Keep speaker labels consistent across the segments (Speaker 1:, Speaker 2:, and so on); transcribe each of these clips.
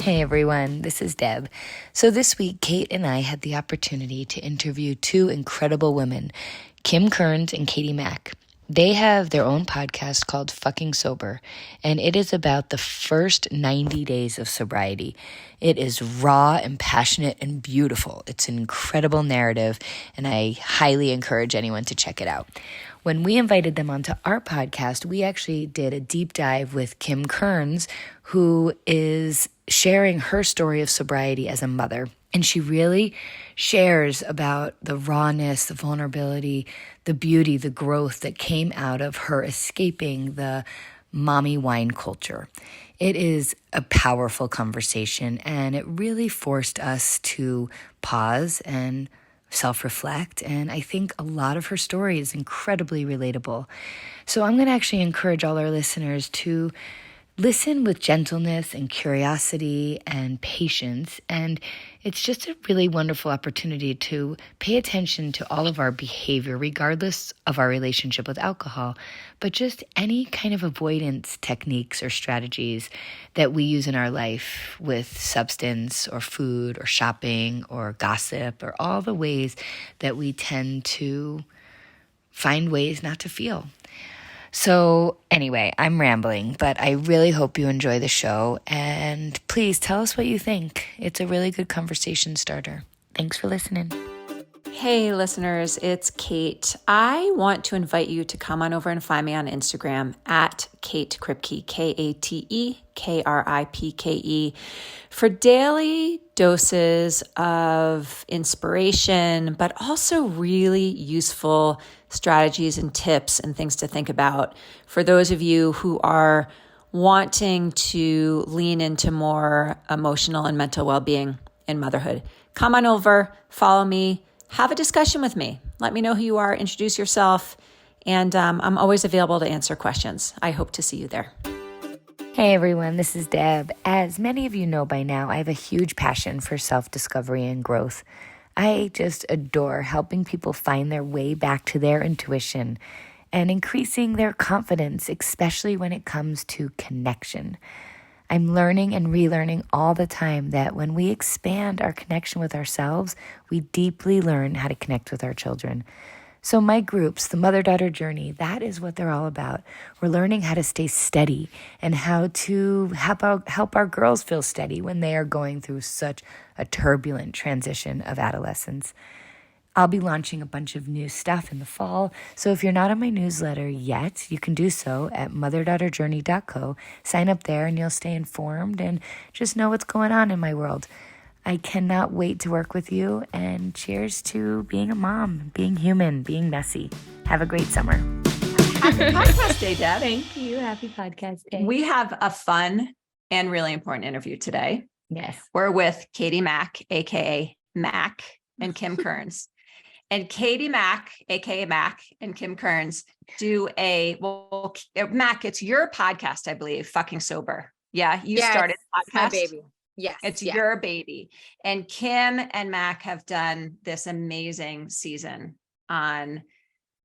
Speaker 1: Hey everyone, this is Deb. So this week, Kate and I had the opportunity to interview two incredible women, Kim Kearns and Katie Mack. They have their own podcast called Fucking Sober, and it is about the first 90 days of sobriety. It is raw and passionate and beautiful. It's an incredible narrative, and I highly encourage anyone to check it out. When we invited them onto our podcast, we actually did a deep dive with Kim Kearns, who is sharing her story of sobriety as a mother. And she really shares about the rawness, the vulnerability, the beauty, the growth that came out of her escaping the mommy wine culture. It is a powerful conversation, and it really forced us to pause and self-reflect, and I think a lot of her story is incredibly relatable. So I'm going to actually encourage all our listeners to listen with gentleness and curiosity and patience, and it's just a really wonderful opportunity to pay attention to all of our behavior, regardless of our relationship with alcohol, but just any kind of avoidance techniques or strategies that we use in our life with substance or food or shopping or gossip, or all the ways that we tend to find ways not to feel. So anyway, I'm rambling, but I really hope you enjoy the show, and please tell us what you think. It's a really good conversation starter. Thanks for listening.
Speaker 2: Hey listeners, it's Kate. I want to invite you to come on over and find me on Instagram at Kate Kripke, KateKripke, for daily doses of inspiration, but also really useful strategies and tips and things to think about for those of you who are wanting to lean into more emotional and mental well-being in motherhood. Come on over, follow me, have a discussion with me. Let me know who you are, introduce yourself, and I'm always available to answer questions. I hope to see you there.
Speaker 1: Hey everyone, this is Deb. As many of you know by now, I have a huge passion for self-discovery and growth. I just adore helping people find their way back to their intuition and increasing their confidence, especially when it comes to connection. I'm learning and relearning all the time that when we expand our connection with ourselves, we deeply learn how to connect with our children. So my groups, the Mother-Daughter Journey, that is what they're all about. We're learning how to stay steady and how to help our girls feel steady when they are going through such a turbulent transition of adolescence. I'll be launching a bunch of new stuff in the fall, so if you're not on my newsletter yet, you can do so at motherdaughterjourney.co. Sign up there and you'll stay informed and just know what's going on in my world. I cannot wait to work with you, and cheers to being a mom, being human, being messy. Have a great summer.
Speaker 2: Happy podcast day, Deb.
Speaker 1: Thank you. Happy podcast day.
Speaker 2: We have a fun and really important interview today.
Speaker 1: Yes.
Speaker 2: We're with Katie Mack, aka Mack, and Kim Kearns. And Katie Mack, aka Mack, and Kim Kearns do Mack, it's your podcast, I believe, Fucking Sober. Yeah, you started the podcast.
Speaker 3: My baby. Yes.
Speaker 2: It's your baby. And Kim and Mac have done this amazing season on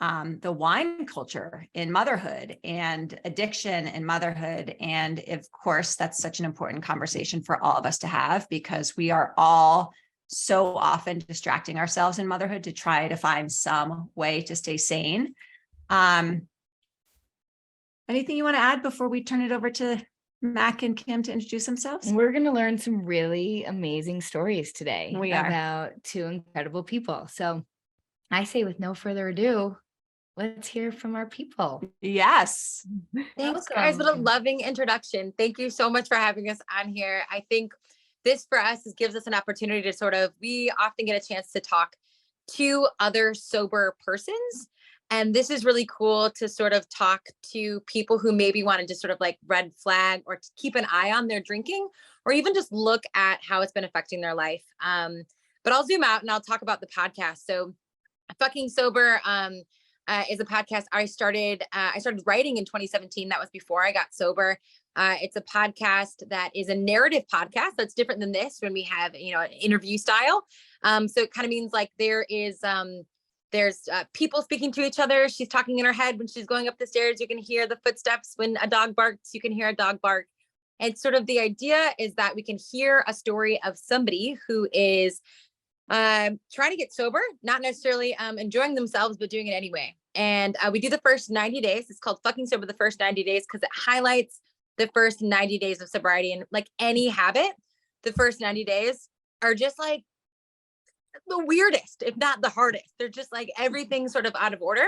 Speaker 2: the wine culture in motherhood and addiction in motherhood. And of course, that's such an important conversation for all of us to have, because we are all so often distracting ourselves in motherhood to try to find some way to stay sane. Anything you want to add before we turn it over to Mac and Kim to introduce themselves?
Speaker 1: We're going to learn some really amazing stories today about two incredible people. So I say, with no further ado, let's hear from our people.
Speaker 2: Yes.
Speaker 3: Thanks, guys. What a loving introduction. Thank you so much for having us on here. I think this for us gives us an opportunity to we often get a chance to talk to other sober persons. And this is really cool to talk to people who maybe want to just red flag or keep an eye on their drinking, or even just look at how it's been affecting their life. But I'll zoom out and I'll talk about the podcast. So Fucking Sober is a podcast I started writing in 2017. That was before I got sober. It's a podcast that is a narrative podcast that's different than this, when we have, an interview style. So it kind of means there's people speaking to each other. She's talking in her head when she's going up the stairs. You can hear the footsteps. When a dog barks, you can hear a dog bark. And sort of the idea is that we can hear a story of somebody who is trying to get sober, not necessarily enjoying themselves, but doing it anyway. And we do the first 90 days. It's called Fucking Sober the First 90 Days because it highlights the first 90 days of sobriety. And like any habit, the first 90 days are just like the weirdest, if not the hardest. They're just like everything sort of out of order.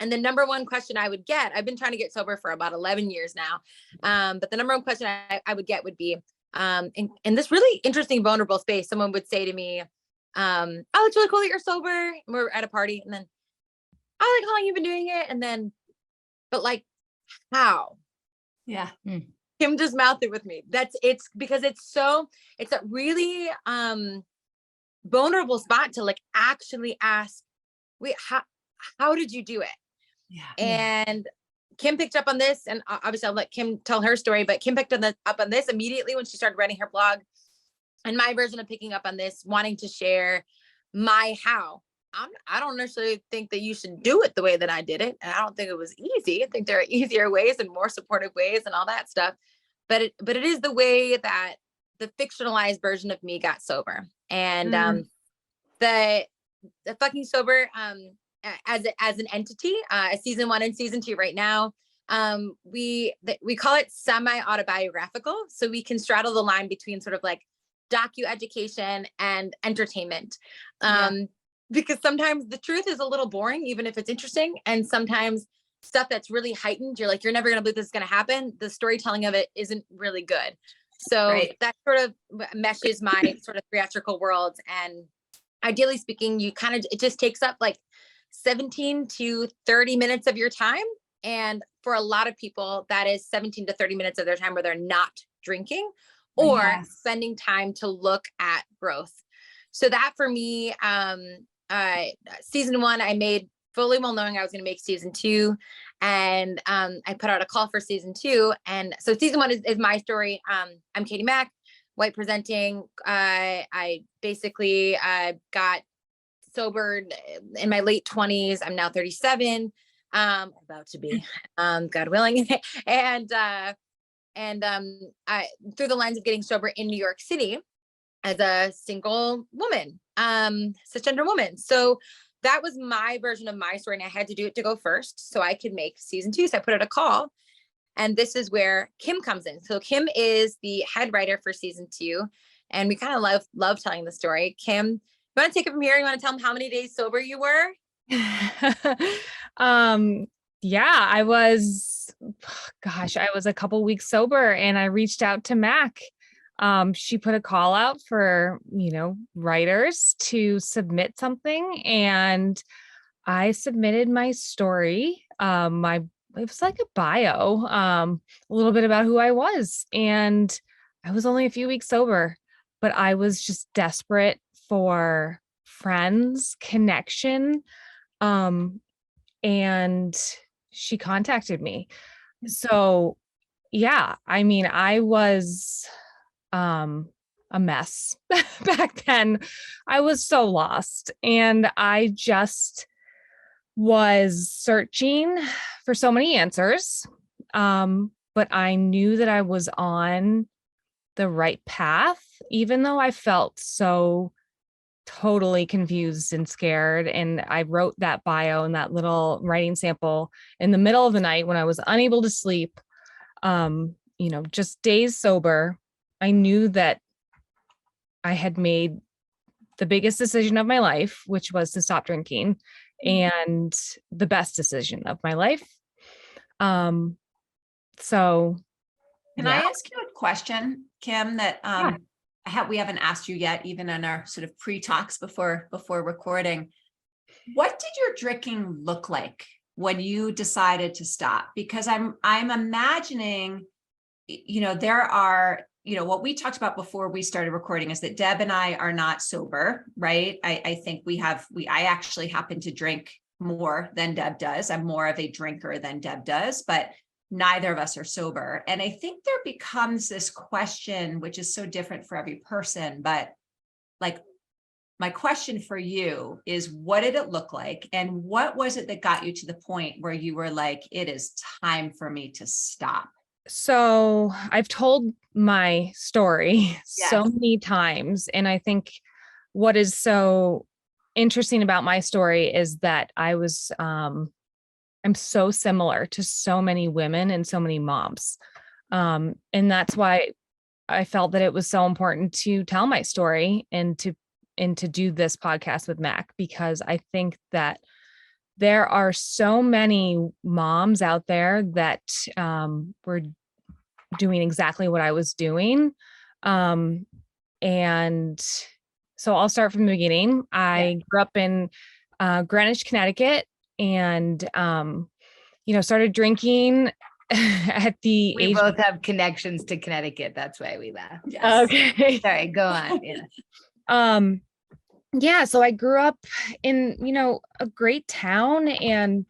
Speaker 3: And the number one question I would get, I've been trying to get sober for about 11 years now. But the number one question I would get would be, in this really interesting, vulnerable space, someone would say to me, oh, it's really cool that you're sober. And we're at a party. And then, oh, like how long you've been doing it? And then, but like, how?
Speaker 2: Yeah.
Speaker 3: Kim just mouthed it with me. It's because it's a really vulnerable spot to like actually ask, wait, how did you do it?
Speaker 2: Yeah.
Speaker 3: And Kim picked up on this, and obviously I'll let Kim tell her story, but Kim picked up on this immediately when she started writing her blog. And my version of picking up on this, wanting to share my how. I don't necessarily think that you should do it the way that I did it. And I don't think it was easy. I think there are easier ways and more supportive ways and all that stuff. But it is the way that the fictionalized version of me got sober. And the Fucking Sober as an entity, season 1 and season 2 right now, we call it semi-autobiographical. So we can straddle the line between sort of like docu-education and entertainment. Because sometimes the truth is a little boring, even if it's interesting. And sometimes stuff that's really heightened, you're like, you're never going to believe this is going to happen. The storytelling of it isn't really good. So that sort of meshes my sort of theatrical worlds. And ideally speaking, it just takes up like 17 to 30 minutes of your time. And for a lot of people, that is 17 to 30 minutes of their time where they're not drinking or spending time to look at growth. So that for me, season 1, I made fully well knowing I was going to make season 2. And I put out a call for season 2. And so season 1 is my story. I'm Katie Mack, white presenting. I basically got sobered in my late 20s. I'm now 37, about to be, God willing. And I, through the lens of getting sober in New York City as a single woman, cisgender woman. So that was my version of my story. And I had to do it to go first so I could make season 2. So I put out a call. And this is where Kim comes in. So Kim is the head writer for season 2. And we kind of love telling the story. Kim, you want to take it from here? You want to tell them how many days sober you were?
Speaker 4: Yeah, I was a couple weeks sober, and I reached out to Mac. She put a call out for, writers to submit something, and I submitted my story. It was like a bio, a little bit about who I was, and I was only a few weeks sober, but I was just desperate for friends, connection, and she contacted me. So yeah, I mean, I was a mess back then. I was so lost, and I just was searching for so many answers. But I knew that I was on the right path, even though I felt so totally confused and scared. And I wrote that bio and that little writing sample in the middle of the night when I was unable to sleep, just days sober. I knew that I had made the biggest decision of my life, which was to stop drinking, and the best decision of my life. So
Speaker 2: can I ask you a question, Kim, that we haven't asked you yet, even in our sort of pre-talks before recording? What did your drinking look like when you decided to stop? Because I'm imagining, there are, what we talked about before we started recording is that Deb and I are not sober, right? I think I actually happen to drink more than Deb does. I'm more of a drinker than Deb does, but neither of us are sober. And I think there becomes this question, which is so different for every person, but like, my question for you is, what did it look like? And what was it that got you to the point where you were like, it is time for me to stop?
Speaker 4: So I've told my story so
Speaker 2: Yes.
Speaker 4: many times. And I think what is so interesting about my story is that I'm so similar to so many women and so many moms. And that's why I felt that it was so important to tell my story and to do this podcast with Mac, because I think that there are so many moms out there that were doing exactly what I was doing. And so I'll start from the beginning. I grew up in Greenwich, Connecticut, and started drinking at the
Speaker 1: We
Speaker 4: age.
Speaker 1: both have connections to Connecticut. That's why we laugh.
Speaker 2: Yes.
Speaker 1: Okay. Sorry, go on.
Speaker 4: Yeah. So I grew up in, a great town, and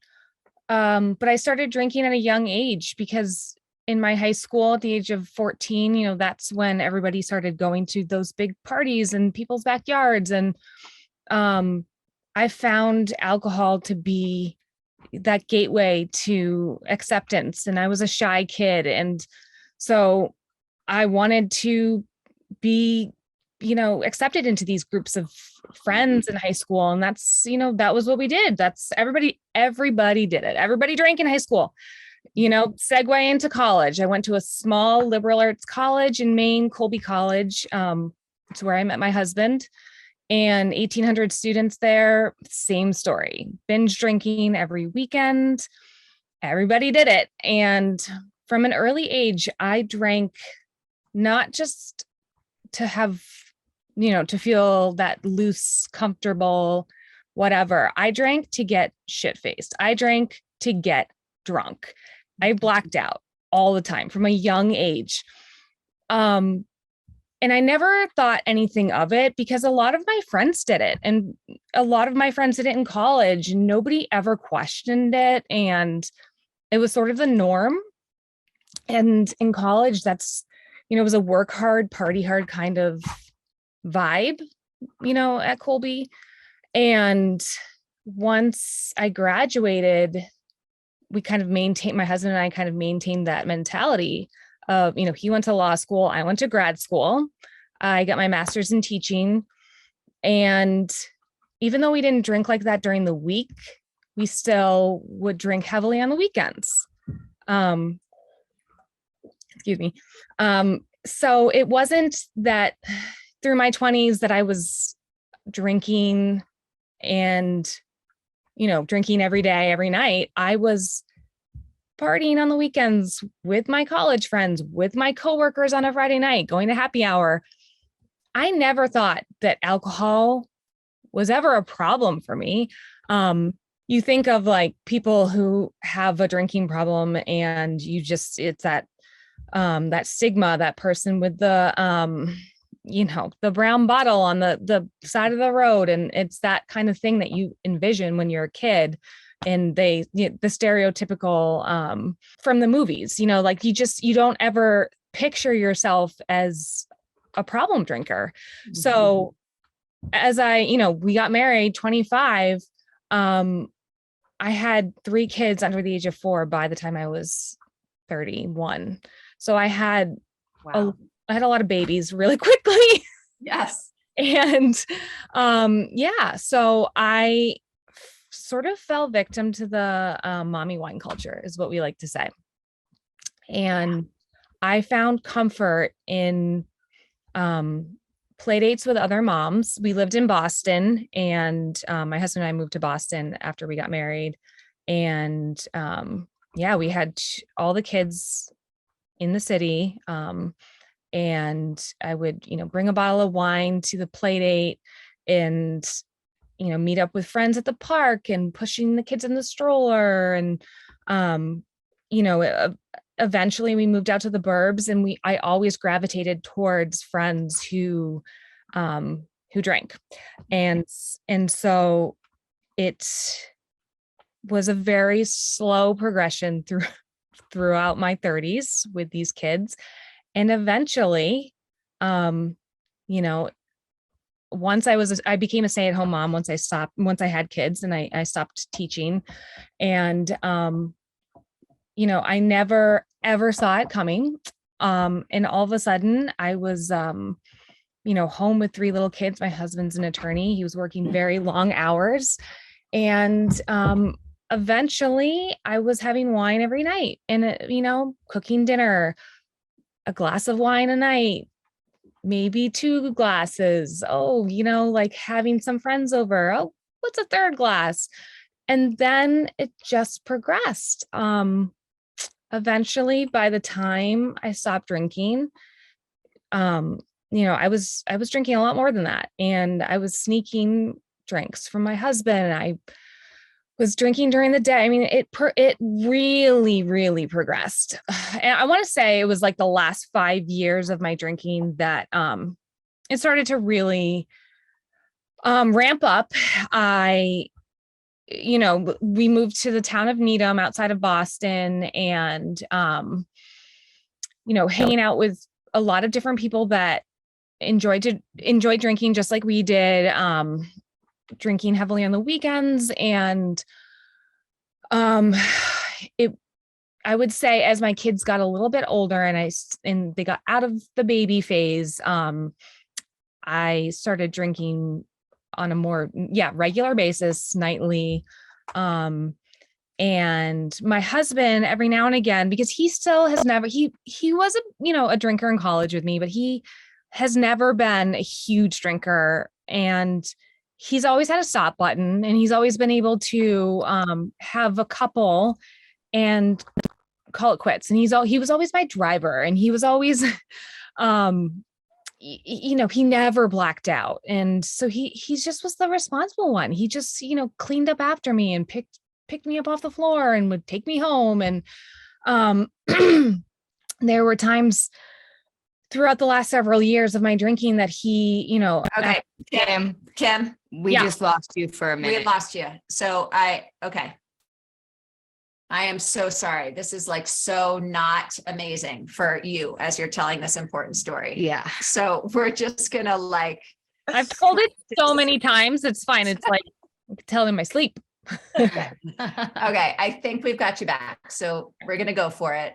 Speaker 4: but I started drinking at a young age because in my high school at the age of 14, that's when everybody started going to those big parties in people's backyards. And I found alcohol to be that gateway to acceptance. And I was a shy kid. And so I wanted to be, accepted into these groups of friends in high school. And that's, that was what we did. That's everybody did it. Everybody drank in high school. Segue into college. I went to a small liberal arts college in Maine, Colby College. It's where I met my husband, and 1,800 students there. Same story. Binge drinking every weekend. Everybody did it. And from an early age, I drank not just to have, to feel that loose, comfortable, whatever. I drank to get shit-faced. I drank to get drunk. I blacked out all the time from a young age. And I never thought anything of it because a lot of my friends did it, and a lot of my friends did it in college, and nobody ever questioned it. And it was sort of the norm. And in college, that's, it was a work hard, party hard kind of vibe, at Colby. And once I graduated, my husband and I kind of maintained that mentality of, he went to law school, I went to grad school, I got my master's in teaching. And even though we didn't drink like that during the week, we still would drink heavily on the weekends. Excuse me. So it wasn't that through my 20s that I was drinking and drinking every day, every night. I was partying on the weekends with my college friends, with my coworkers on a Friday night, going to happy hour. I never thought that alcohol was ever a problem for me. You think of like people who have a drinking problem, and it's that stigma, that person with the brown bottle on the side of the road. And it's that kind of thing that you envision when you're a kid. And the stereotypical, from the movies, like you don't ever picture yourself as a problem drinker. Mm-hmm. So as we got married 25, I had 3 kids under the age of 4 by the time I was 31. So I had a lot of babies really quickly.
Speaker 2: Yes.
Speaker 4: And so I sort of fell victim to the mommy wine culture, is what we like to say. And I found comfort in play dates with other moms. We lived in Boston, and my husband and I moved to Boston after we got married. And we had all the kids in the city. And I would, bring a bottle of wine to the play date, and, meet up with friends at the park and pushing the kids in the stroller. And, eventually we moved out to the burbs, and I always gravitated towards friends who drank. And so it was a very slow progression throughout my 30s with these kids. And eventually, once I became a stay-at-home mom, once I had kids, and I stopped teaching. And, I never, ever saw it coming. And all of a sudden I was, home with 3 little kids. My husband's an attorney. He was working very long hours. And eventually I was having wine every night and, cooking dinner, a glass of wine a night, maybe 2 glasses. Oh, like having some friends over. Oh, what's a 3rd glass? And then it just progressed. Eventually, by the time I stopped drinking, I was drinking a lot more than that. And I was sneaking drinks from my husband. I was drinking during the day. I mean, it really, really progressed. And I want to say it was like the last 5 years of my drinking that it started to really ramp up. We moved to the town of Needham outside of Boston and, hanging out with a lot of different people that enjoyed drinking just like we did, drinking heavily on the weekends. And, I would say as my kids got a little bit older and they got out of the baby phase, I started drinking on a more regular basis, nightly. And my husband every now and again, because he still has never, he was a drinker in college with me, but he has never been a huge drinker, and he's always had a stop button, and he's always been able to have a couple and call it quits. And he was always my driver, and he was always he never blacked out. And so he just was the responsible one. He just, cleaned up after me and picked me up off the floor and would take me home. And there were times throughout the last several years of my drinking that he,
Speaker 2: Okay. Kim,
Speaker 1: We just lost you for a minute.
Speaker 2: we lost you. So I am so sorry. This is like so not amazing for you as you're telling this important story.
Speaker 1: Yeah.
Speaker 2: So we're just gonna
Speaker 4: I've told it so many times. It's fine. It's like I can tell it in my sleep.
Speaker 2: okay. I think we've got you back. So we're gonna go for it.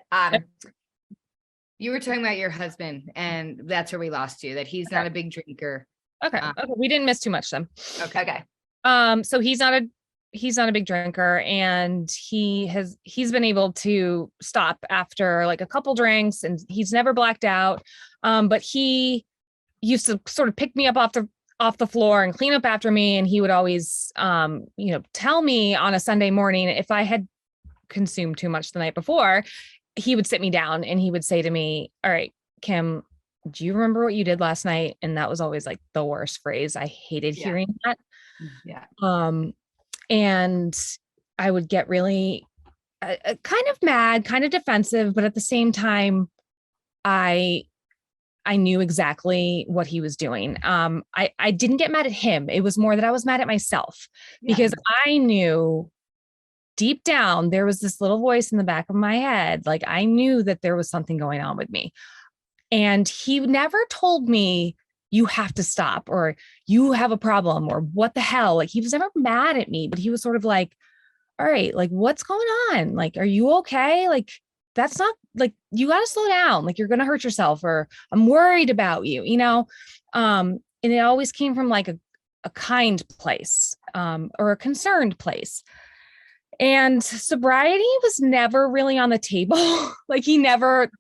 Speaker 1: You were talking about your husband, and that's where we lost you, that he's not a big drinker.
Speaker 4: Okay. We didn't miss too much then.
Speaker 2: Okay.
Speaker 4: So he's not a big drinker, and he's been able to stop after like a couple drinks, and he's never blacked out. But he used to sort of pick me up off the floor and clean up after me. And he would always, tell me on a Sunday morning if I had consumed too much the night before. He would sit me down and he would say to me, "All right, Kim, do you remember what you did last night?" And that was always like the worst phrase. I hated hearing that.
Speaker 2: Yeah.
Speaker 4: And I would get really kind of mad, kind of defensive, but at the same time, I knew exactly what he was doing. I didn't get mad at him. It was more that I was mad at myself because I knew deep down there was this little voice in the back of my head. Like I knew that there was something going on with me. And he never told me, "You have to stop," or "You have a problem," or "What the hell?" Like he was never mad at me, but he was sort of like, "All right, like what's going on? Like, are you okay? Like, that's not like, you got to slow down. Like you're going to hurt yourself, or I'm worried about you," and it always came from like a kind place, or a concerned place. And sobriety was never really on the table. Like he never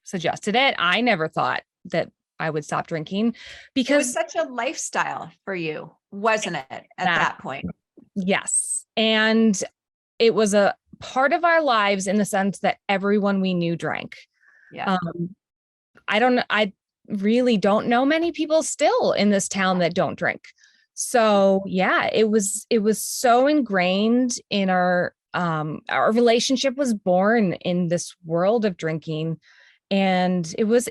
Speaker 4: suggested it. I never thought that I would stop drinking because
Speaker 2: it was such a lifestyle for you, wasn't it, at that point?
Speaker 4: Yes. And it was a part of our lives in the sense that everyone we knew drank.
Speaker 2: Yeah.
Speaker 4: I really don't know many people still in this town that don't drink. So yeah, it was so ingrained in our relationship was born in this world of drinking. And it was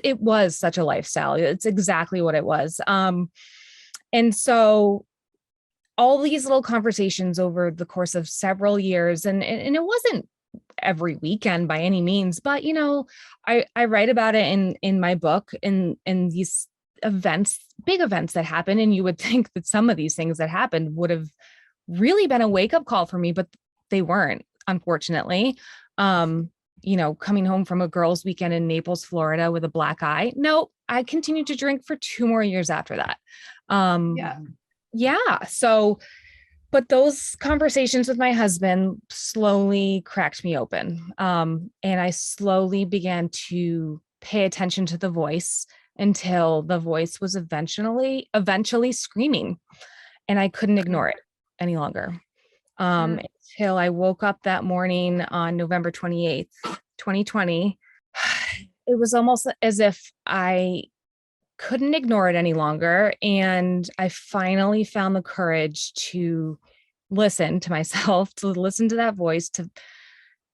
Speaker 4: such a lifestyle. It's exactly what it was. And so all these little conversations over the course of several years, and it wasn't every weekend by any means, but I write about it in my book, in these events, big events that happen. And you would think that some of these things that happened would have really been a wake-up call for me, but they weren't, unfortunately. coming home from a girls' weekend in Naples, Florida with a black eye. No, I continued to drink for 2 more years after that. Yeah. So, but those conversations with my husband slowly cracked me open. And I slowly began to pay attention to the voice until the voice was eventually screaming, and I couldn't ignore it any longer. Until I woke up that morning on November 28th, 2020. It was almost as if I couldn't ignore it any longer. And I finally found the courage to listen to myself, to listen to that voice,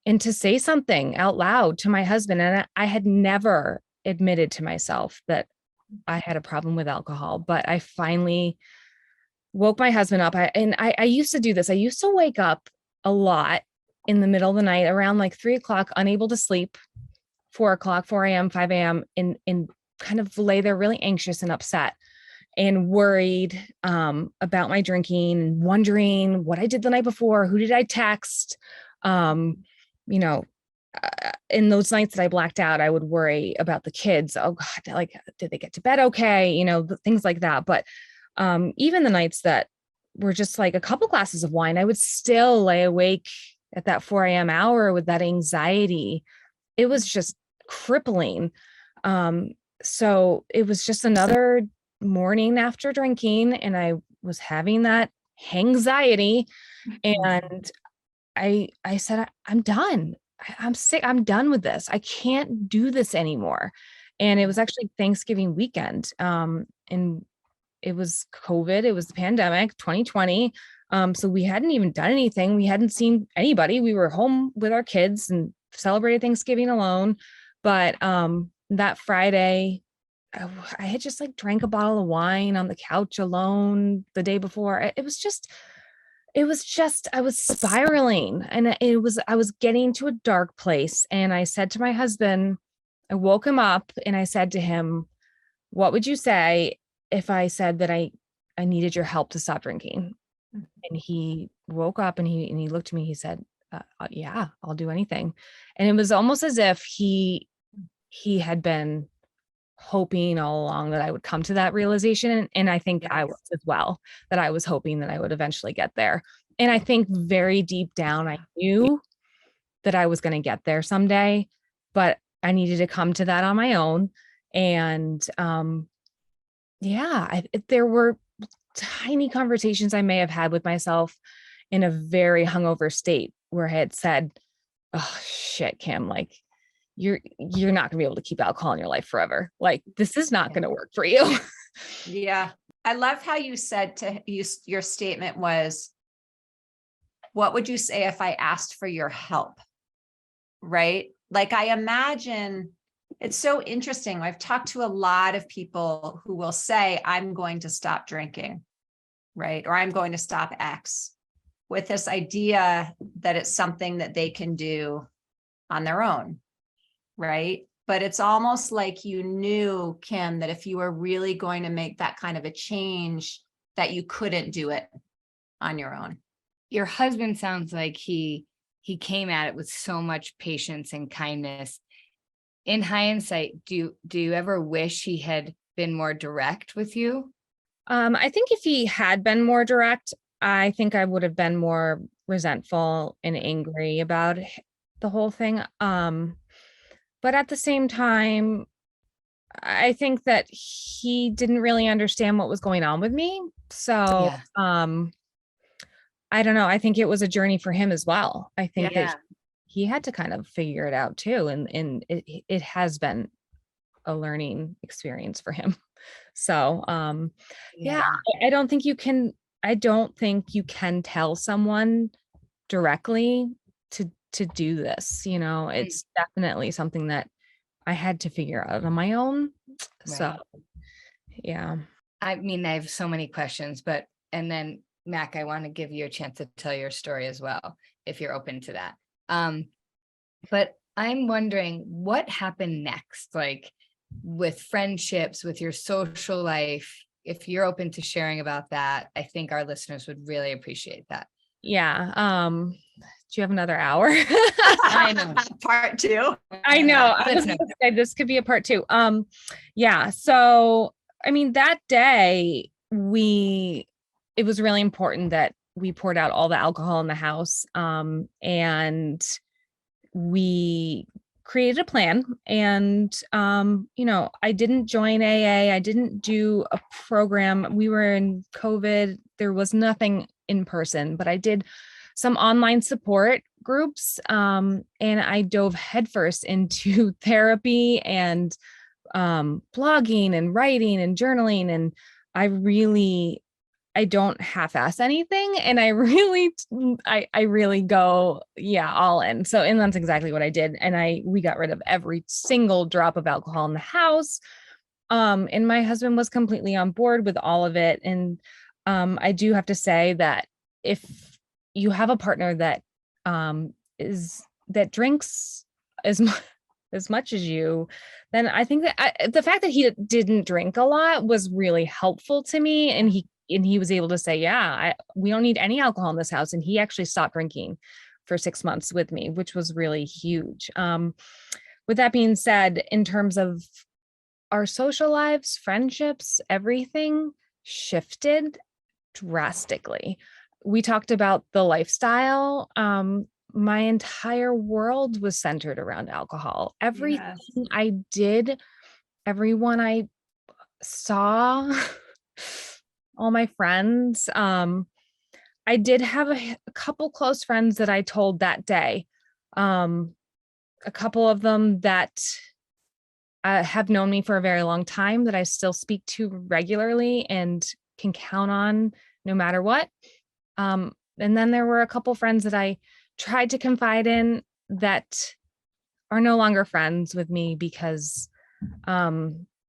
Speaker 4: and to say something out loud to my husband. And I had never admitted to myself that I had a problem with alcohol, but I finally woke my husband up. I used to do this. I used to wake up a lot in the middle of the night around like 3:00, unable to sleep, 4:00, 4 a.m., 5 a.m. and kind of lay there really anxious and upset and worried about my drinking and wondering what I did the night before. Who did I text? In those nights that I blacked out, I would worry about the kids. Oh God, like, did they get to bed okay? Things like that. But even the nights that were just like a couple glasses of wine, I would still lay awake at that 4 a.m. hour with that anxiety. It was just crippling. So it was just another morning after drinking, and I was having that anxiety, and I said, I'm done. I'm sick. I'm done with this. I can't do this anymore. And it was actually Thanksgiving weekend. And it was COVID. It was the pandemic, 2020. So we hadn't even done anything. We hadn't seen anybody. We were home with our kids and celebrated Thanksgiving alone. But that Friday, I had just like drank a bottle of wine on the couch alone the day before. It was just, I was spiraling, and I was getting to a dark place. And I said to my husband, I woke him up and I said to him, what would you say if I said that I needed your help to stop drinking? And he woke up and he looked at me, he said, yeah, I'll do anything. And it was almost as if he had been hoping all along that I would come to that realization. And I think I was as well, that I was hoping that I would eventually get there. And I think very deep down, I knew that I was going to get there someday, but I needed to come to that on my own. And there were tiny conversations I may have had with myself in a very hungover state where I had said, oh shit, Kim, like, you're not gonna be able to keep alcohol in your life forever. Like, this is not gonna work for you.
Speaker 2: Yeah. I love how you said your statement was, what would you say if I asked for your help? Right? Like, I imagine it's so interesting. I've talked to a lot of people who will say, I'm going to stop drinking, right? Or I'm going to stop X, with this idea that it's something that they can do on their own. Right. But it's almost like you knew, Kim, that if you were really going to make that kind of a change, that you couldn't do it on your own.
Speaker 1: Your husband sounds like he came at it with so much patience and kindness. In hindsight, do you ever wish he had been more direct with you?
Speaker 4: I think if he had been more direct, I think I would have been more resentful and angry about the whole thing. But at the same time, I think that he didn't really understand what was going on with me. So, I don't know. I think it was a journey for him as well. I think that he had to kind of figure it out too. And it has been a learning experience for him. So, I don't think you can tell someone directly to do this. It's definitely something that I had to figure out on my own. Right. So, yeah.
Speaker 1: I mean, I have so many questions, and then Mac, I want to give you a chance to tell your story as well, if you're open to that. But I'm wondering what happened next, like with friendships, with your social life. If you're open to sharing about that, I think our listeners would really appreciate that.
Speaker 4: Yeah. you have another hour?
Speaker 2: I know. Part two.
Speaker 4: I know. I was gonna say this could be a part two. Yeah. So, I mean, that day it was really important that we poured out all the alcohol in the house. And we created a plan, and, I didn't join AA. I didn't do a program. We were in COVID. There was nothing in person, but I did some online support groups. And I dove headfirst into therapy and blogging and writing and journaling. And I don't half-ass anything. And I really go, all in. And that's exactly what I did. And we got rid of every single drop of alcohol in the house. And my husband was completely on board with all of it. And I do have to say that if you have a partner that that drinks as much as you, then I think that the fact that he didn't drink a lot was really helpful to me. And he was able to say, we don't need any alcohol in this house. And he actually stopped drinking for 6 months with me, which was really huge. With that being said, in terms of our social lives, friendships, everything shifted drastically. We talked about the lifestyle. My entire world was centered around alcohol. Everything I did, everyone I saw, all my friends. I did have a couple close friends that I told that day. A couple of them that have known me for a very long time that I still speak to regularly and can count on no matter what. And then there were a couple friends that I tried to confide in that are no longer friends with me because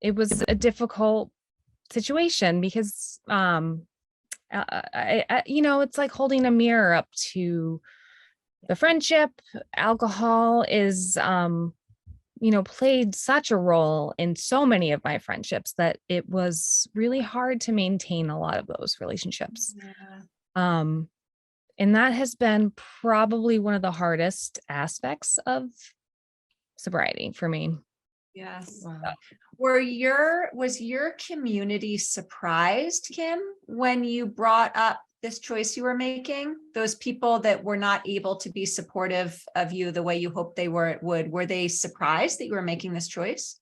Speaker 4: it was a difficult situation because it's like holding a mirror up to the friendship. Alcohol is played such a role in so many of my friendships that it was really hard to maintain a lot of those relationships. And that has been probably one of the hardest aspects of sobriety for me.
Speaker 2: Yes.
Speaker 3: Wow.
Speaker 2: Was your community surprised, Kim, when you brought up this choice you were making? Those people that were not able to be supportive of you the way you hoped they would, were they surprised that you were making this choice?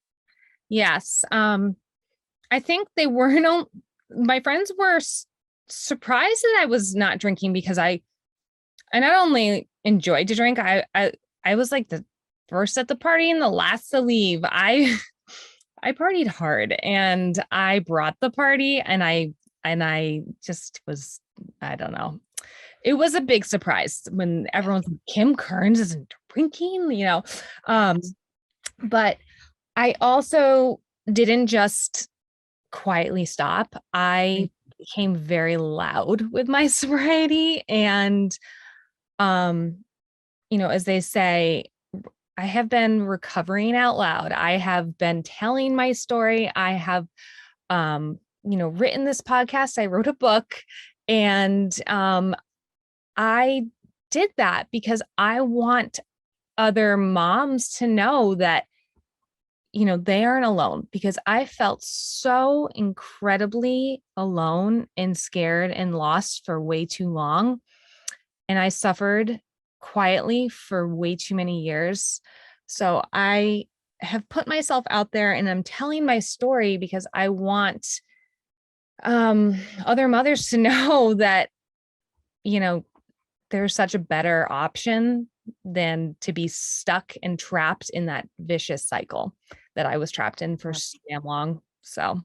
Speaker 4: Yes. I think they weren't. My friends were surprised that I was not drinking because I not only enjoyed to drink, I was like the first at the party and the last to leave. I partied hard and I brought the party, and I just was, I don't know. It was a big surprise when everyone's like, Kim Kearns isn't drinking, but I also didn't just quietly stop. I became very loud with my sobriety. And, as they say, I have been recovering out loud. I have been telling my story. I have, written this podcast. I wrote a book, and I did that because I want other moms to know that, they aren't alone, because I felt so incredibly alone and scared and lost for way too long. And I suffered quietly for way too many years. So I have put myself out there and I'm telling my story because I want other mothers to know that, there's such a better option than to be stuck and trapped in that vicious cycle that I was trapped in for so damn long. So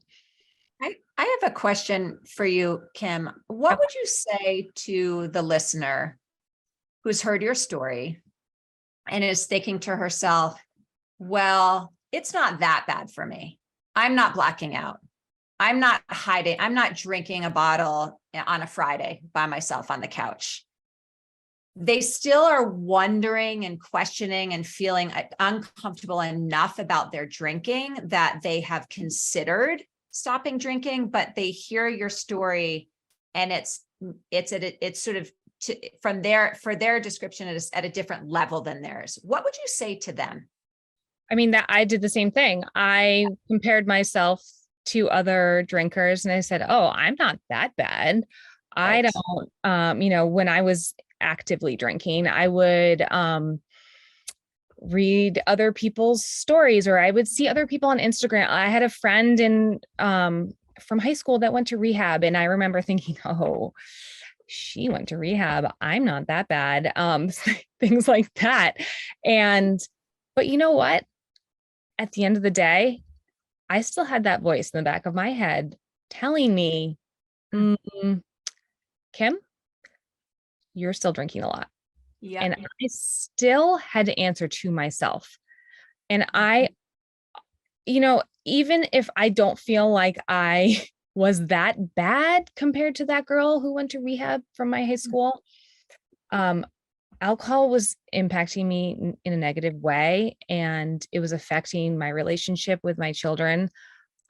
Speaker 2: I have a question for you, Kim. What would you say to the listener who's heard your story and is thinking to herself, well, it's not that bad for me. I'm not blacking out. I'm not hiding. I'm not drinking a bottle on a Friday by myself on the couch. They still are wondering and questioning and feeling uncomfortable enough about their drinking that they have considered stopping drinking, but they hear your story and it's sort of from for their description at a different level than theirs, what would you say to them?
Speaker 4: I mean, that I did the same thing. I compared myself to other drinkers and I said, oh, I'm not that bad. I
Speaker 2: Right.
Speaker 4: don't, when I was actively drinking, I would read other people's stories, or I would see other people on Instagram. I had a friend from high school that went to rehab, and I remember thinking, oh, she went to rehab, I'm not that bad. Things like that. But you know what? At the end of the day, I still had that voice in the back of my head telling me, Kim, you're still drinking a lot.
Speaker 2: Yeah.
Speaker 4: And I still had to answer to myself. And even if I don't feel like I was that bad compared to that girl who went to rehab from my high school, alcohol was impacting me in a negative way, and it was affecting my relationship with my children.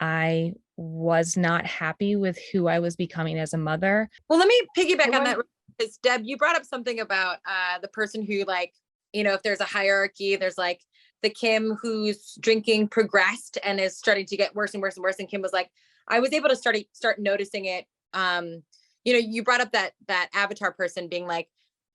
Speaker 4: I was not happy with who I was becoming as a mother.
Speaker 3: Well, let me piggyback on that, because Deb, you brought up something about the person who, like, if there's a hierarchy, there's like the Kim who's drinking progressed and is starting to get worse and worse and worse. And Kim was like, I was able to start noticing it. You brought up that avatar person being like,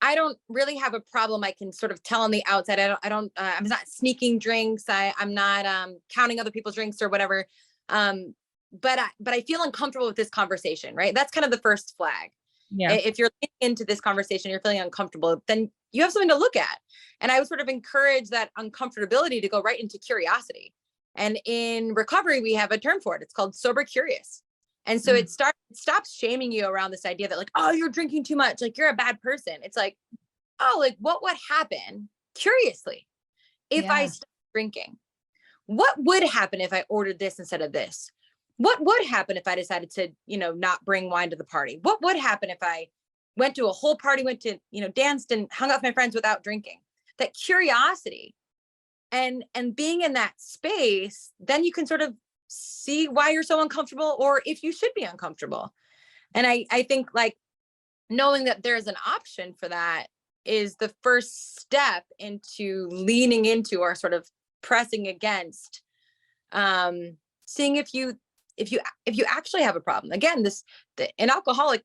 Speaker 3: I don't really have a problem. I can sort of tell on the outside. I'm not sneaking drinks. I'm not counting other people's drinks or whatever. But I feel uncomfortable with this conversation, right? That's kind of the first flag.
Speaker 4: Yeah.
Speaker 3: If you're into this conversation, you're feeling uncomfortable, then you have something to look at. And I would sort of encourage that uncomfortability to go right into curiosity. And in recovery, we have a term for it. It's called sober curious. And so it stops shaming you around this idea that, like, oh, you're drinking too much, like you're a bad person. It's like, oh, like what would happen curiously if I stopped drinking? What would happen if I ordered this instead of this? What would happen if I decided to, not bring wine to the party? What would happen if I went to a whole party, went to, danced and hung out with my friends without drinking? That curiosity and being in that space, then you can sort of see why you're so uncomfortable, or if you should be uncomfortable. And I think, like, knowing that there's an option for that is the first step into leaning into, or sort of pressing against, seeing if you actually have a problem. Again, an alcoholic,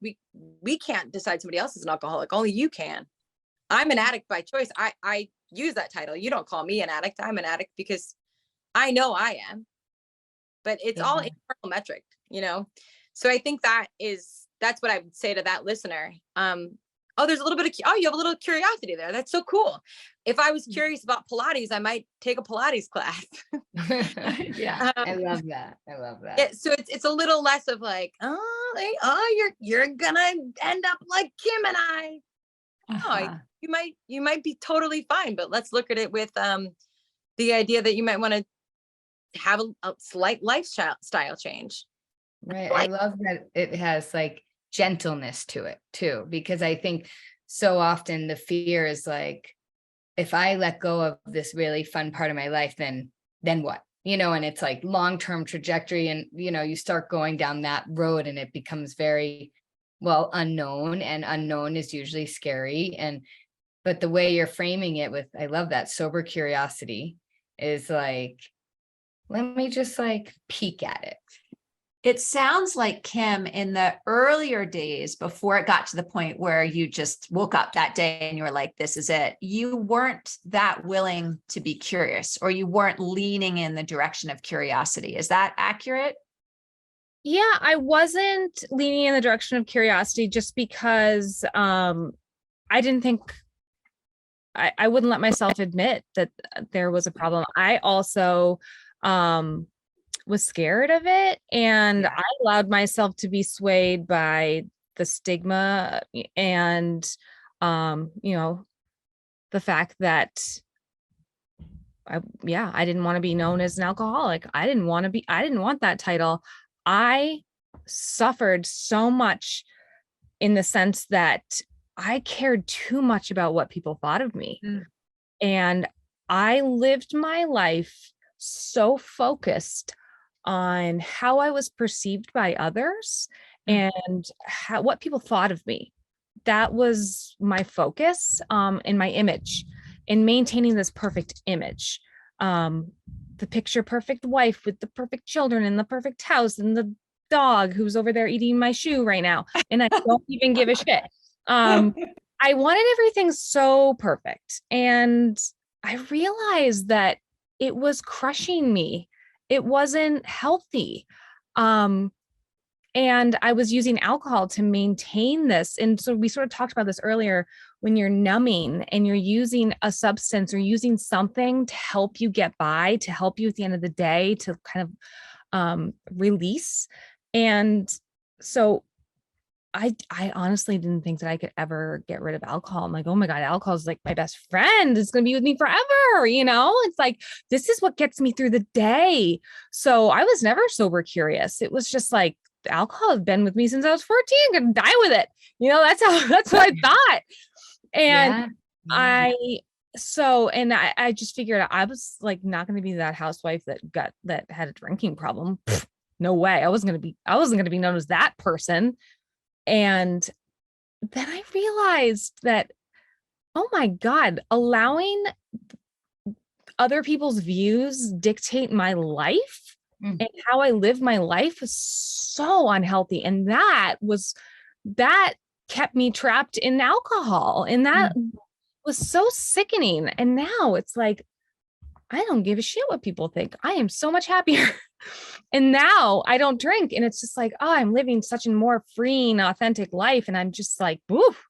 Speaker 3: we can't decide somebody else is an alcoholic. Only you can. I'm an addict by choice. I use that title. You don't call me an addict. I'm an addict because I know I am. But it's all internal metric, So I think that's what I would say to that listener. There's a little bit of, you have a little curiosity there. That's so cool. If I was curious about Pilates, I might take a Pilates class.
Speaker 1: Yeah. I love that.
Speaker 3: So it's a little less of like, you're gonna end up like Kim and I.
Speaker 1: Uh-huh.
Speaker 3: You might be totally fine, but let's look at it with the idea that you might want to have a slight lifestyle change.
Speaker 1: Right. I love that it has like gentleness to it too, because I think so often the fear is like, if I let go of this really fun part of my life, then what? And it's like long-term trajectory, and you start going down that road and it becomes very unknown, and unknown is usually scary. But the way you're framing it with, I love that, sober curiosity, is like, let me just like peek at it.
Speaker 2: It sounds like, Kim, in the earlier days before it got to the point where you just woke up that day and you were like, this is it, you weren't that willing to be curious, or you weren't leaning in the direction of curiosity. Is that accurate?
Speaker 4: Yeah, I wasn't leaning in the direction of curiosity just because I didn't think I wouldn't let myself admit that there was a problem. I also was scared of it, and I allowed myself to be swayed by the stigma and the fact that I didn't want to be known as an alcoholic. I didn't want that title. I suffered so much in the sense that I cared too much about what people thought of me. And I lived my life so focused on how I was perceived by others and what people thought of me. that was my focus, in my image, in maintaining this perfect image. The picture perfect wife with the perfect children and the perfect house and the dog who's over there eating my shoe right now. And I don't even give a shit. I wanted everything so perfect. And I realized that it was crushing me. It wasn't healthy. And I was using alcohol to maintain this. And so we sort of talked about this earlier, when you're numbing and you're using a substance or using something to help you get by, to help you at the end of the day, to kind of release. And so I honestly didn't think that I could ever get rid of alcohol. I'm like, oh my God, alcohol is like my best friend. It's going to be with me forever. You know, it's like, this is what gets me through the day. So I was never sober curious. It was just like, alcohol has been with me since I was 14. I'm going to die with it. You know, that's what I thought. And I just figured I was like, not going to be that housewife that had a drinking problem. No way. I wasn't going to be known as that person. And then I realized that, oh my God, allowing other people's views dictate my life and how I live my life is so unhealthy. And that kept me trapped in alcohol. And that was so sickening. And now it's like, I don't give a shit what people think. I am so much happier. And now I don't drink. And it's just like, oh, I'm living such a more freeing, authentic life. And I'm just like, woof,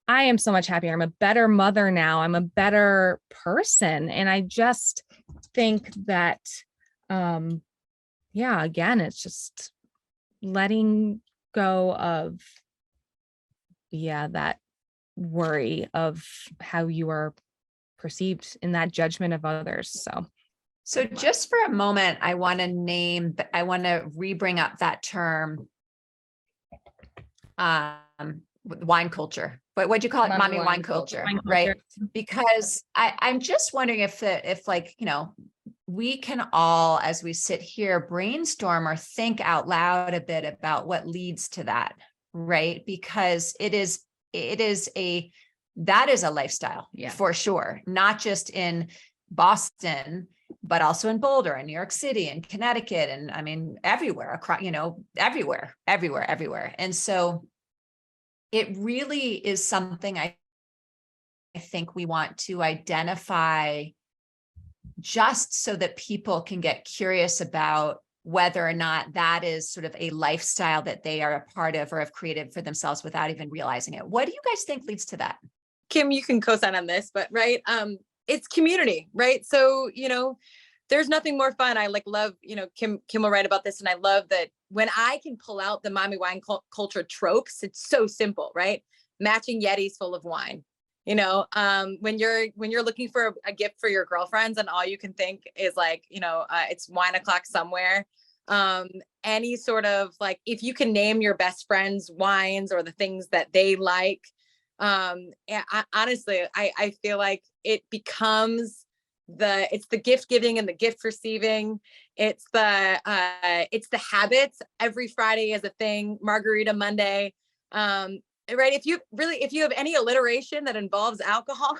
Speaker 4: I am so much happier. I'm a better mother now. I'm a better person. And I just think that, again, it's just letting go of, that worry of how you are perceived in that judgment of others.
Speaker 2: So just for a moment, I want to re-bring up that term, wine culture. But what'd you call it? Mommy wine culture, right? Because I'm just wondering if like, you know, we can all, as we sit here, brainstorm or think out loud a bit about what leads to that, right? Because that is a lifestyle for sure, not just in Boston, but also in Boulder and New York City and Connecticut. And I mean, everywhere across, you know, everywhere. And so it really is something I think we want to identify, just so that people can get curious about whether or not that is sort of a lifestyle that they are a part of or have created for themselves without even realizing it. What do you guys think leads to that?
Speaker 3: Kim, you can co-sign on this, but right. It's community, right? So, you know, there's nothing more fun. I love, you know, Kim will write about this. And I love that when I can pull out the mommy wine culture tropes, it's so simple, right? Matching Yetis full of wine. You know, when you're looking for a gift for your girlfriends and all you can think is like, you know, it's wine o'clock somewhere. Any sort of like, if you can name your best friends' wines or the things that they like, honestly, I feel like it becomes it's the gift giving and the gift receiving. It's the habits. Every Friday is a thing. Margarita Monday. Right. If you have any alliteration that involves alcohol,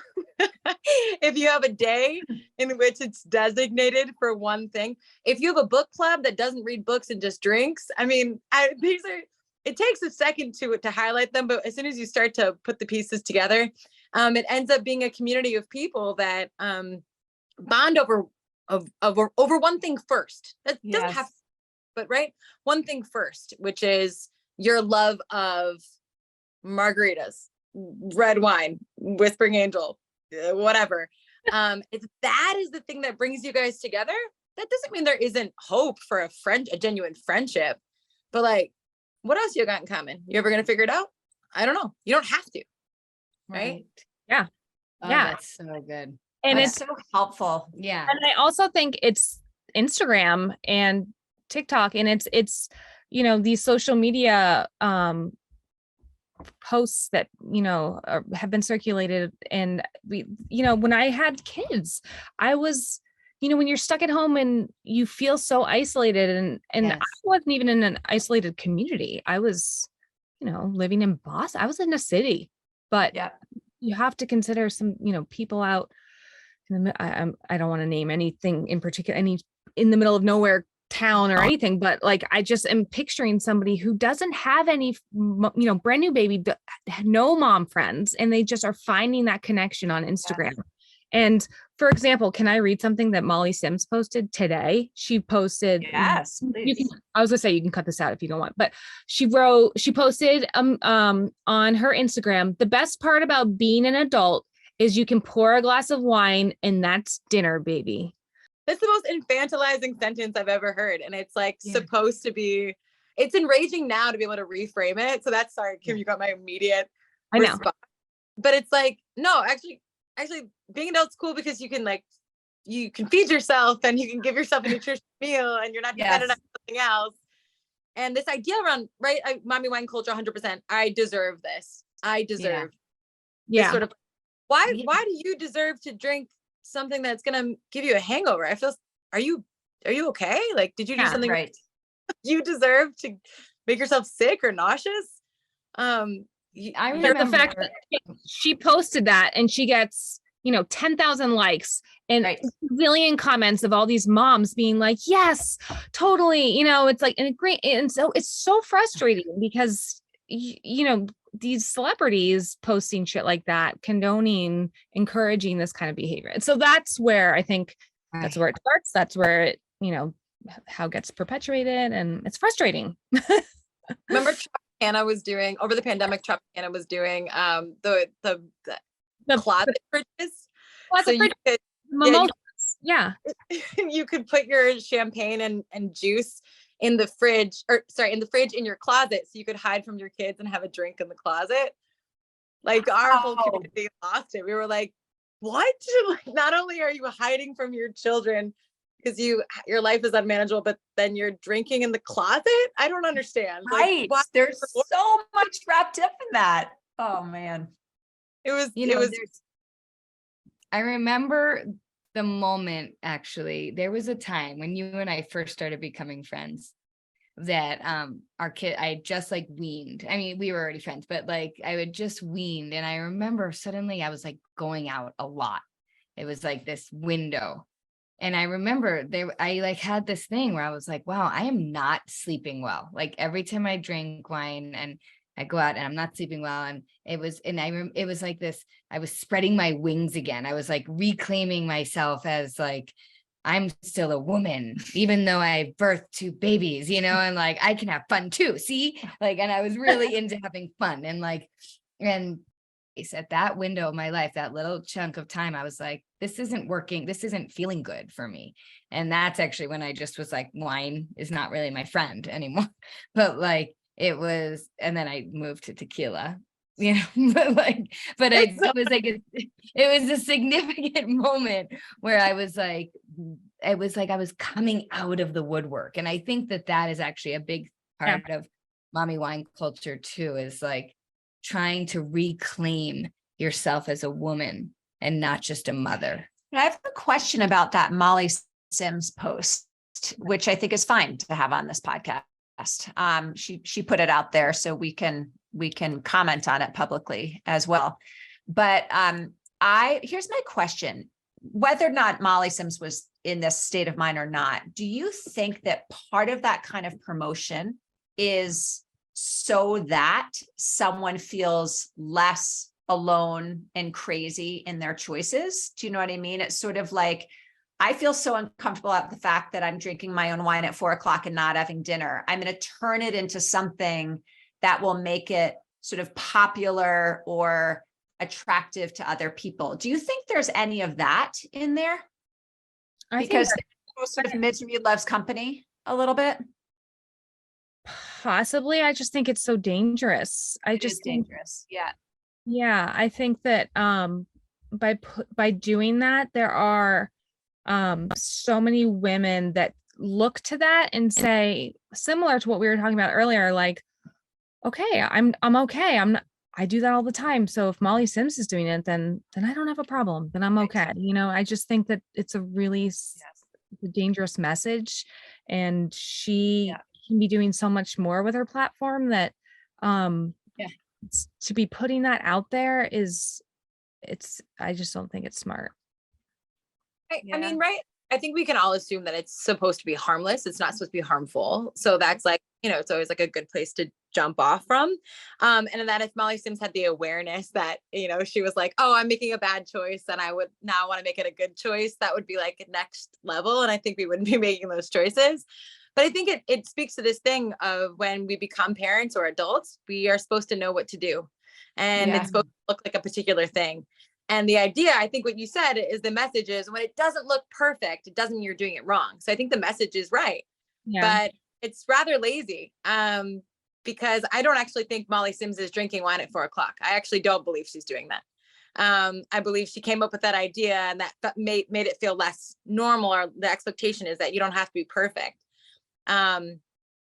Speaker 3: if you have a day in which it's designated for one thing, if you have a book club that doesn't read books and just drinks, I mean, it takes a second to highlight them, but as soon as you start to put the pieces together, it ends up being a community of people that bond over one thing first. That doesn't have, but right, one thing first, which is your love of margaritas, red wine, Whispering Angel, whatever. If that is the thing that brings you guys together, that doesn't mean there isn't hope for a genuine friendship. But like, what else you got in common? You ever gonna figure it out? I don't know. You don't have to, right?
Speaker 4: Yeah.
Speaker 1: That's so good.
Speaker 2: And it's so helpful.
Speaker 1: Yeah.
Speaker 4: And I also think it's Instagram and TikTok, and it's you know, these social media posts that, you know, have been circulated. And we, you know, when I had kids, I was, you know, when you're stuck at home and you feel so isolated, and I wasn't even in an isolated community. I was living in Boston. I was in a city, but
Speaker 2: Yeah.
Speaker 4: you have to consider some, people out I don't want to name anything in particular, any in the middle of nowhere town or anything, but like, I just am picturing somebody who doesn't have any, brand new baby, no mom friends, and they just are finding that connection on Instagram. Yes. And for example, can I read something that Molly Sims posted today? She posted,
Speaker 2: yes, please.
Speaker 4: I was gonna say, you can cut this out if you don't want, but she posted on her Instagram, the best part about being an adult is you can pour a glass of wine and that's dinner, baby.
Speaker 3: That's the most infantilizing sentence I've ever heard. And it's like supposed to be, it's enraging now to be able to reframe it. So that's, sorry, Kim, you got my immediate response. But it's like, no, actually being an adult's cool because you can feed yourself and you can give yourself a nutritious meal and you're not dependent on something else. And this idea around, right, mommy wine culture, 100%, I deserve this. I deserve this sort of, why do you deserve to drink something that's going to give you a hangover? I feel, are you okay? Like, did you do something
Speaker 2: right?
Speaker 3: You deserve to make yourself sick or nauseous?
Speaker 4: I remember the fact that she posted that and she gets, 10,000 likes and a zillion comments of all these moms being like, yes, totally. It's like, and great. And so it's so frustrating because, these celebrities posting shit like that, condoning, encouraging this kind of behavior. And so that's where I think that's where it starts. That's where it, how it gets perpetuated, and it's frustrating.
Speaker 3: Remember Tropicana was doing over the pandemic, Tropicana was doing the closet fridges.
Speaker 4: So you could,
Speaker 3: you could put your champagne and juice in the fridge, in your closet, so you could hide from your kids and have a drink in the closet. Like our whole community lost it. We were like, what? Like, not only are you hiding from your children because your life is unmanageable, but then you're drinking in the closet? I don't understand.
Speaker 2: Right. Like, there's so much wrapped up in that. Oh man.
Speaker 3: It was,
Speaker 1: I remember the moment, actually, there was a time when you and I first started becoming friends that our kid, I just like weaned. I mean, we were already friends, but like I would just weaned. And I remember suddenly I was like going out a lot. It was like this window. And I remember I like had this thing where I was like, wow, I am not sleeping well. Like every time I drink wine and I go out and I'm not sleeping well. And it was like this, I was spreading my wings again. I was like reclaiming myself as like, I'm still a woman, even though I birthed 2 babies, and like, I can have fun too. See, like, and I was really into having fun and at that window of my life, that little chunk of time, I was like, this isn't working. This isn't feeling good for me. And that's actually when I just was like, wine is not really my friend anymore, but like, it was, and then I moved to tequila, but it was a significant moment where I was like, I was coming out of the woodwork. And I think that is actually a big part of mommy wine culture too, is like trying to reclaim yourself as a woman and not just a mother.
Speaker 2: I have a question about that Molly Sims post, which I think is fine to have on this podcast. She put it out there so we can comment on it publicly as well. But here's my question. Whether or not Molly Sims was in this state of mind or not, do you think that part of that kind of promotion is so that someone feels less alone and crazy in their choices? Do you know what I mean? It's sort of like, I feel so uncomfortable at the fact that I'm drinking my own wine at 4:00 and not having dinner. I'm going to turn it into something that will make it sort of popular or attractive to other people. Do you think there's any of that in there? Because sort of misery loves company a little bit.
Speaker 4: Possibly. I just think it's so dangerous.
Speaker 2: Dangerous. Yeah.
Speaker 4: Yeah. I think that by doing that, there are so many women that look to that and say, similar to what we were talking about earlier, like, okay, I'm okay. I do that all the time. So if Molly Sims is doing it, then I don't have a problem. Then I'm okay. I just think that it's a really dangerous message, and she can be doing so much more with her platform that
Speaker 2: Yeah.
Speaker 4: To be putting that out there I just don't think it's smart.
Speaker 3: I mean, right. I think we can all assume that it's supposed to be harmless. It's not supposed to be harmful. So that's like, it's always like a good place to jump off from. And that if Molly Sims had the awareness that, she was like, oh, I'm making a bad choice and I would now want to make it a good choice, that would be like next level. And I think we wouldn't be making those choices. But I think it speaks to this thing of when we become parents or adults, we are supposed to know what to do. And it's supposed to look like a particular thing. And the idea, I think what you said is the message is when it doesn't look perfect, it doesn't mean you're doing it wrong. So I think the message is right, but it's rather lazy because I don't actually think Molly Sims is drinking wine at 4:00. I actually don't believe she's doing that. I believe she came up with that idea and that made it feel less normal, or the expectation is that you don't have to be perfect.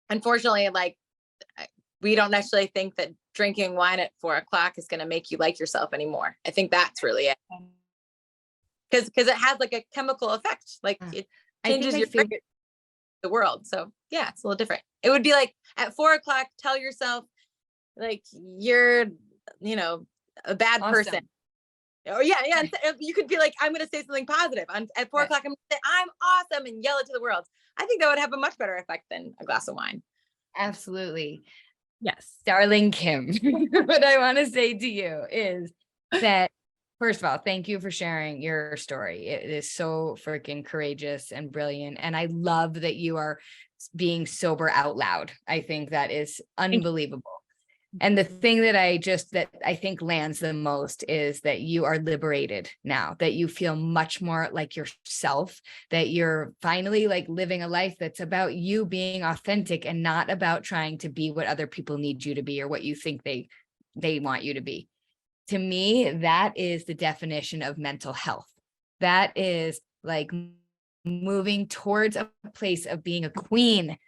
Speaker 3: Unfortunately, like we don't necessarily think that drinking wine at 4:00 is going to make you like yourself anymore. I think that's really it. Because it has like a chemical effect. Like it changes your the world. So yeah, it's a little different. It would be like at 4:00, tell yourself like you're, a bad person. Oh yeah. And you could be like, I'm going to say something positive. At 4:00, I'm going to say I'm awesome and yell it to the world. I think that would have a much better effect than a glass of wine.
Speaker 1: Absolutely.
Speaker 4: Yes.
Speaker 1: Darling Kim, what I want to say to you is that, first of all, thank you for sharing your story. It is so freaking courageous and brilliant. And I love that you are being sober out loud. I think that is unbelievable. And the thing that I think lands the most is that you are liberated now, that you feel much more like yourself, that you're finally like living a life that's about you being authentic and not about trying to be what other people need you to be or what you think they want you to be. To me, that is the definition of mental health. That is like moving towards a place of being a queen,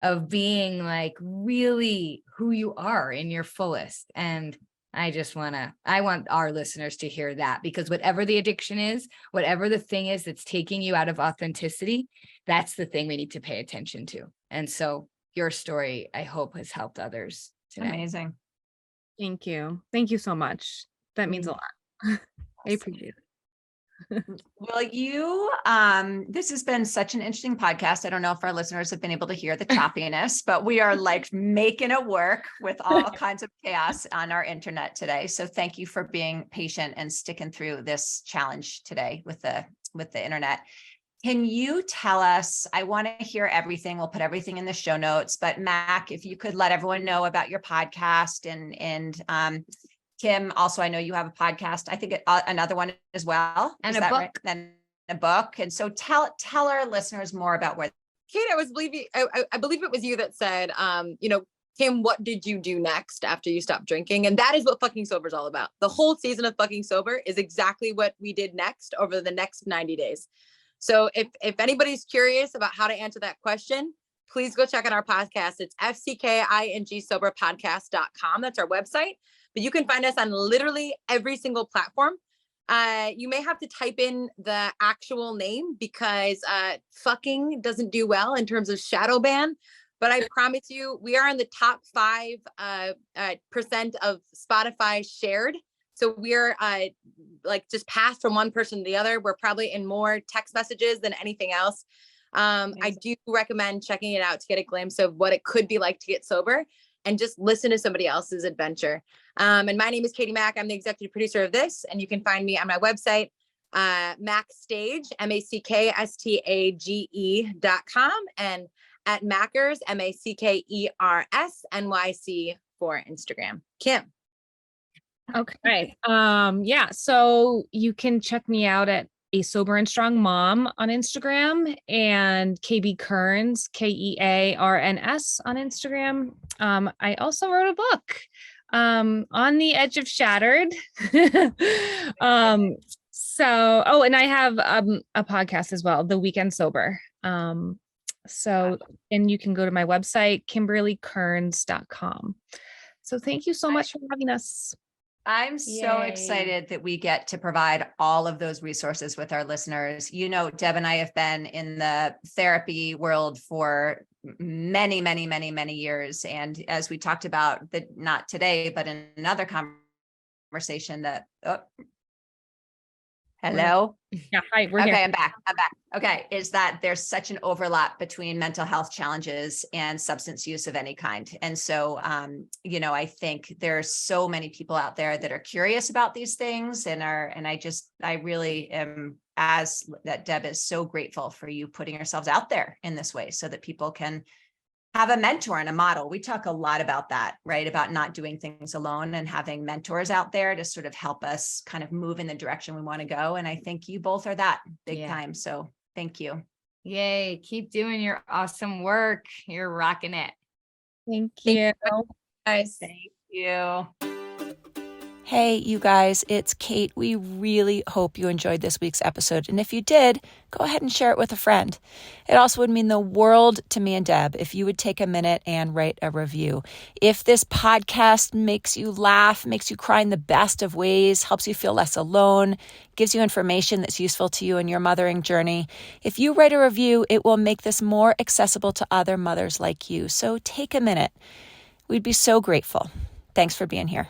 Speaker 1: of being like really who you are in your fullest. And I want our listeners to hear that, because whatever the addiction is, whatever the thing is that's taking you out of authenticity, that's the thing we need to pay attention to. And so your story, I hope, has helped others today.
Speaker 2: Amazing.
Speaker 4: Thank you. Thank you so much. That means a lot. I appreciate it.
Speaker 2: Well, this has been such an interesting podcast. I don't know if our listeners have been able to hear the choppiness, but we are like making it work with all kinds of chaos on our internet today. So thank you for being patient and sticking through this challenge today with the internet. Can you tell us, I want to hear everything. We'll put everything in the show notes, but Mac, if you could let everyone know about your podcast and Kim, also, I know you have a podcast. I think another one as well.
Speaker 1: And a book. Right?
Speaker 2: And a book. And so tell our listeners more about where.
Speaker 3: Kate, I believe it was you that said, Kim, what did you do next after you stopped drinking? And that is what Fucking Sober is all about. The whole season of Fucking Sober is exactly what we did next over the next 90 days. So if anybody's curious about how to answer that question, please go check out our podcast. It's fckingsoberpodcast.com. That's our website. But you can find us on literally every single platform. You may have to type in the actual name because fucking doesn't do well in terms of shadow ban. But I promise you, we are in the top 5% of Spotify shared. So we're like just passed from one person to the other. We're probably in more text messages than anything else. I do recommend checking it out to get a glimpse of what it could be like to get sober and just listen to somebody else's adventure. And my name is Katie Mack. I'm the executive producer of this. And you can find me on my website, Mackstage, MACKSTAGE.com, and at Mackers, MACKERS NYC for Instagram. Kim.
Speaker 4: Okay. Yeah. So you can check me out at A Sober and Strong Mom on Instagram, and KB Kearns, KEARNS on Instagram. I also wrote a book, On the Edge of Shattered. And I have a podcast as well, The Weekend Sober. And you can go to my website, KimberlyKearns.com. So thank you so much for having us.
Speaker 2: I'm so
Speaker 3: Yay.
Speaker 2: excited that we get to provide all of those resources with our listeners. You know, Deb and I have been in the therapy world for many, many, many, many years. And as we talked about, not today, but in another conversation hello?
Speaker 4: Yeah, hi, we're
Speaker 2: Okay,
Speaker 4: here.
Speaker 2: I'm back. Okay, is that there's such an overlap between mental health challenges and substance use of any kind. And so, I think there's so many people out there that are curious about these things I really am, as that Deb is so grateful for you putting yourselves out there in this way so that people can have a mentor and a model. We talk a lot about that, right? About not doing things alone and having mentors out there to sort of help us kind of move in the direction we want to go. And I think you both are that big time. So thank you.
Speaker 5: Yay. Keep doing your awesome work. You're rocking it.
Speaker 4: Thank
Speaker 3: Thank
Speaker 4: you.
Speaker 3: you, guys.
Speaker 2: Thank you.
Speaker 1: Hey, you guys, it's Kate. We really hope you enjoyed this week's episode. And if you did, go ahead and share it with a friend. It also would mean the world to me and Deb if you would take a minute and write a review. If this podcast makes you laugh, makes you cry in the best of ways, helps you feel less alone, gives you information that's useful to you in your mothering journey, if you write a review, it will make this more accessible to other mothers like you. So take a minute. We'd be so grateful. Thanks for being here.